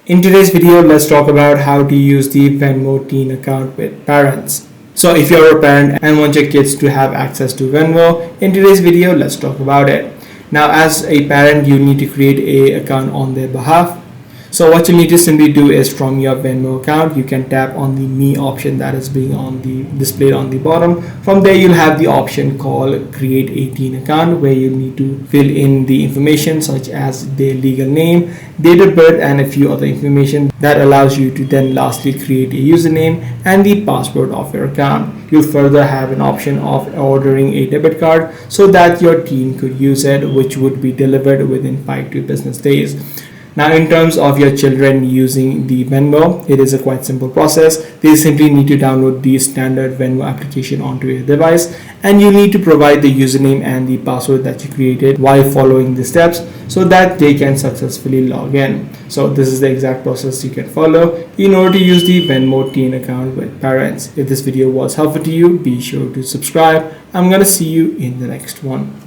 In today's video, let's talk about how to use the Venmo teen account with parents. So if you're a parent and want your kids to have access to Venmo, in today's video, let's talk about it. Now, as a parent, you need to create an account on their behalf. So what you need to simply do is from your Venmo account, you can tap on the Me option that is being displayed on the bottom. From there, you'll have the option called Create a Teen Account, where you need to fill in the information such as their legal name, date of birth, and a few other information that allows you to then lastly create a username and the password of your account. You'll further have an option of ordering a debit card so that your teen could use it, which would be delivered within 5 to business days. Now, in terms of your children using the Venmo, it is a quite simple process. They simply need to download the standard Venmo application onto your device, and you need to provide the username and the password that you created while following the steps so that they can successfully log in. So this is the exact process you can follow in order to use the Venmo teen account with parents. If this video was helpful to you, be sure to subscribe. I'm going to see you in the next one.